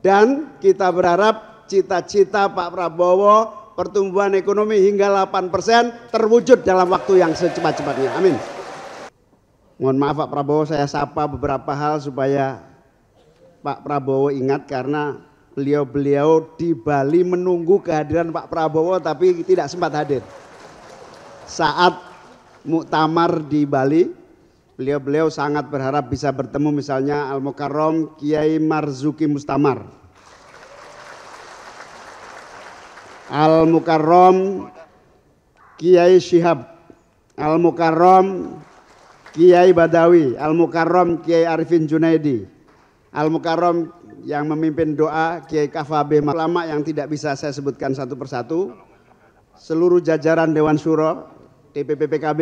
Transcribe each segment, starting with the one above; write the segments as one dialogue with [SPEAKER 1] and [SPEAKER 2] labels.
[SPEAKER 1] Dan kita berharap cita-cita Pak Prabowo pertumbuhan ekonomi hingga 8% terwujud dalam waktu yang secepat-cepatnya. Amin. Mohon maaf Pak Prabowo, saya sapa beberapa hal supaya Pak Prabowo ingat, karena beliau di Bali menunggu kehadiran Pak Prabowo tapi tidak sempat hadir. Saat muktamar di Bali, beliau sangat berharap bisa bertemu misalnya Al-Mukarram Kiai Marzuki Mustamar, Al-Mukarram Kiai Syihab, Al-Mukarram Kiai Badawi, Al-Mukarram Kiai Arifin Junaidi, Al-Mukarram yang memimpin doa Kiai Kafabe, ulama yang tidak bisa saya sebutkan satu persatu, seluruh jajaran Dewan Syuro, DPP PKB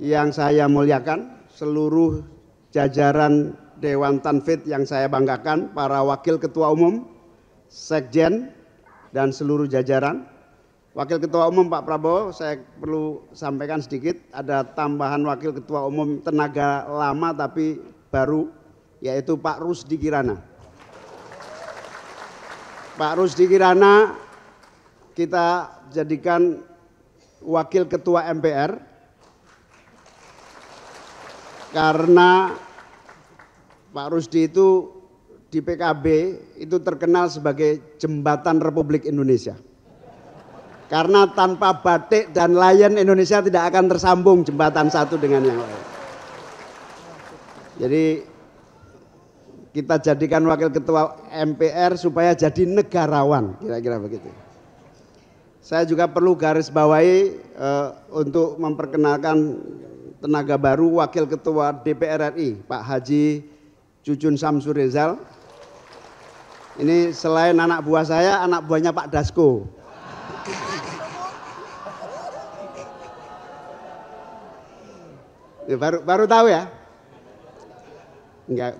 [SPEAKER 1] yang saya muliakan, seluruh jajaran Dewan Tanfid yang saya banggakan, para wakil ketua umum, sekjen, dan seluruh jajaran. Wakil ketua umum Pak Prabowo, saya perlu sampaikan sedikit, ada tambahan wakil ketua umum tenaga lama tapi baru, yaitu Pak Rusdi Kirana. Pak Rusdi Kirana kita jadikan wakil ketua MPR karena Pak Rusdi itu di PKB itu terkenal sebagai jembatan Republik Indonesia. Karena tanpa batik dan layan Indonesia tidak akan tersambung jembatan satu dengan yang lain. Jadi kita jadikan wakil ketua MPR supaya jadi negarawan, kira-kira begitu. Saya juga perlu garis bawahi untuk memperkenalkan tenaga baru wakil ketua DPR RI, Pak Haji Cucun Samsur Rizal. Ini selain anak buah saya, anak buahnya Pak Dasko. Baru tahu ya? Enggak.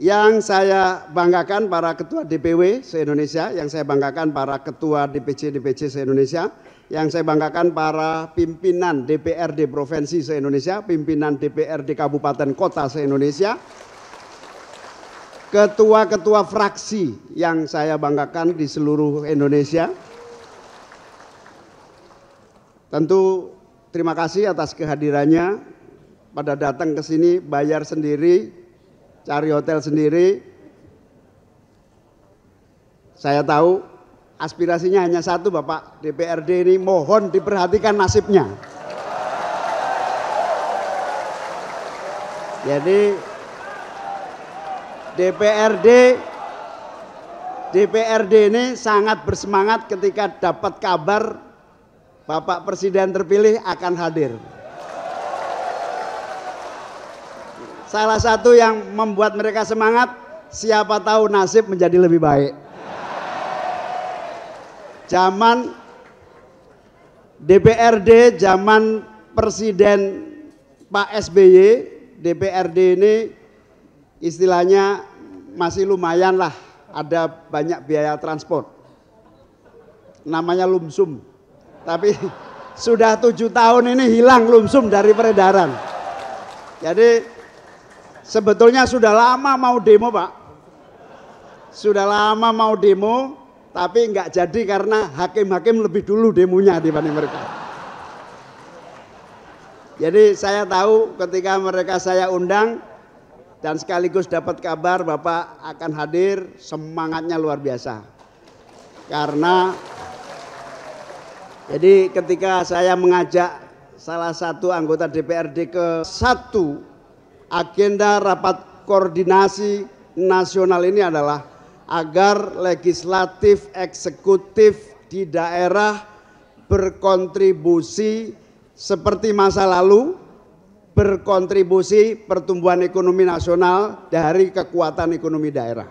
[SPEAKER 1] Yang saya banggakan para ketua DPW se-Indonesia, yang saya banggakan para ketua DPC se-Indonesia, yang saya banggakan para pimpinan DPRD Provinsi se-Indonesia, pimpinan DPRD Kabupaten Kota se-Indonesia, ketua-ketua fraksi yang saya banggakan di seluruh Indonesia. Tentu terima kasih atas kehadirannya, pada datang ke sini bayar sendiri, cari hotel sendiri. Saya tahu aspirasinya hanya satu, Bapak DPRD ini mohon diperhatikan nasibnya. Jadi DPRD ini sangat bersemangat ketika dapat kabar Bapak Presiden terpilih akan hadir. Salah satu yang membuat mereka semangat, siapa tahu nasib menjadi lebih baik. Zaman DPRD, zaman Presiden Pak SBY, DPRD ini istilahnya masih lumayan lah, ada banyak biaya transport. Namanya lumsum. Tapi sudah 7 tahun ini hilang lumsum dari peredaran. Jadi sebetulnya sudah lama mau demo, Pak. Sudah lama mau demo, tapi nggak jadi karena hakim-hakim lebih dulu demonya dibanding mereka. Jadi saya tahu ketika mereka saya undang dan sekaligus dapat kabar Bapak akan hadir, semangatnya luar biasa. Karena jadi ketika saya mengajak salah satu anggota DPRD ke satu agenda rapat koordinasi nasional ini adalah agar legislatif eksekutif di daerah berkontribusi seperti masa lalu, berkontribusi pertumbuhan ekonomi nasional dari kekuatan ekonomi daerah.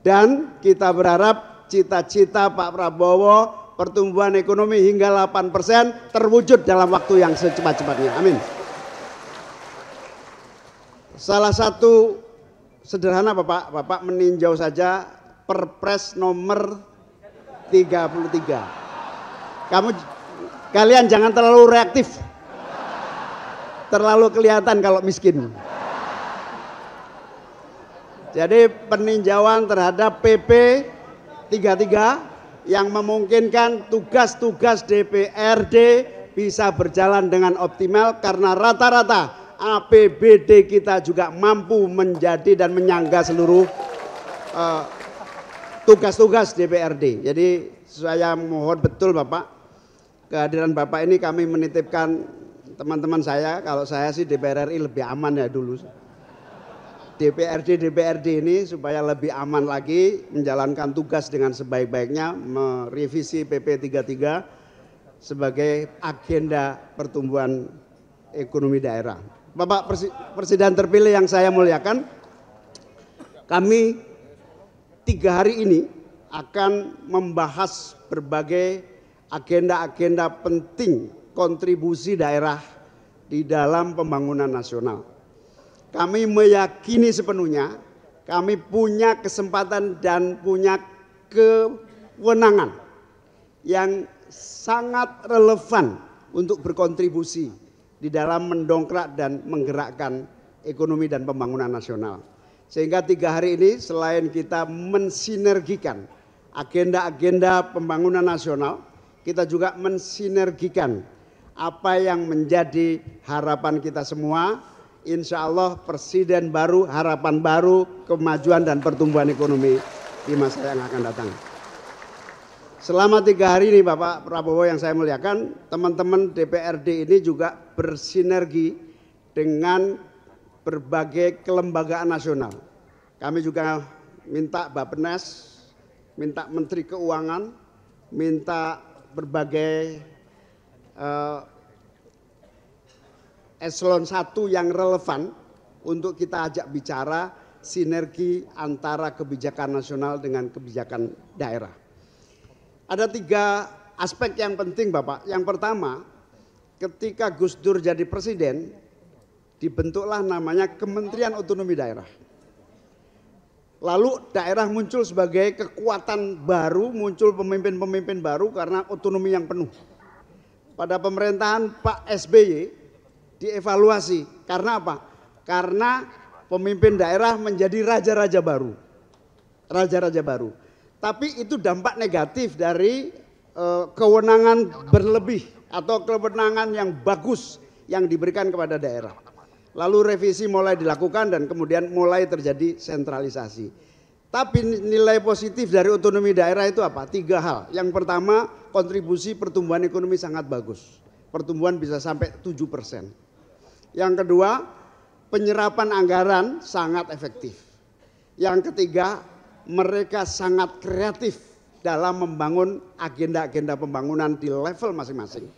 [SPEAKER 1] Dan kita berharap cita-cita Pak Prabowo pertumbuhan ekonomi hingga 8% terwujud dalam waktu yang secepat-cepatnya. Amin. Salah satu sederhana Bapak meninjau saja Perpres nomor 33. Kalian jangan terlalu reaktif, terlalu kelihatan kalau miskin. Jadi peninjauan terhadap PP 33 yang memungkinkan tugas-tugas DPRD bisa berjalan dengan optimal karena rata-rata APBD kita juga mampu menjadi dan menyangga seluruh tugas-tugas DPRD. Jadi saya mohon betul Bapak, kehadiran Bapak ini kami menitipkan teman-teman saya, kalau saya sih DPR RI lebih aman ya dulu. DPRD ini supaya lebih aman lagi menjalankan tugas dengan sebaik-baiknya, merevisi PP 33 sebagai agenda pertumbuhan ekonomi daerah. Bapak Presiden terpilih yang saya muliakan, kami 3 hari ini akan membahas berbagai agenda-agenda penting kontribusi daerah di dalam pembangunan nasional. Kami meyakini sepenuhnya kami punya kesempatan dan punya kewenangan yang sangat relevan untuk berkontribusi di dalam mendongkrak dan menggerakkan ekonomi dan pembangunan nasional. Sehingga 3 hari ini selain kita mensinergikan agenda-agenda pembangunan nasional, kita juga mensinergikan apa yang menjadi harapan kita semua. Insya Allah presiden baru, harapan baru, kemajuan dan pertumbuhan ekonomi di masa yang akan datang. Selama 3 hari ini Bapak Prabowo yang saya muliakan, teman-teman DPRD ini juga bersinergi dengan berbagai kelembagaan nasional. Kami juga minta Bappenas, minta Menteri Keuangan, minta berbagai eselon 1 yang relevan untuk kita ajak bicara sinergi antara kebijakan nasional dengan kebijakan daerah. Ada 3 aspek yang penting Bapak. Yang pertama, ketika Gus Dur jadi presiden, dibentuklah namanya Kementerian Otonomi Daerah. Lalu daerah muncul sebagai kekuatan baru, muncul pemimpin-pemimpin baru karena otonomi yang penuh. Pada pemerintahan Pak SBY, dievaluasi karena apa? Karena pemimpin daerah menjadi raja-raja baru. Raja-raja baru. Tapi itu dampak negatif dari kewenangan berlebih atau kewenangan yang bagus yang diberikan kepada daerah. Lalu revisi mulai dilakukan dan kemudian mulai terjadi sentralisasi. Tapi nilai positif dari otonomi daerah itu apa? 3 hal. Yang pertama, kontribusi pertumbuhan ekonomi sangat bagus. Pertumbuhan bisa sampai 7%. Yang kedua, penyerapan anggaran sangat efektif. Yang ketiga, mereka sangat kreatif dalam membangun agenda-agenda pembangunan di level masing-masing.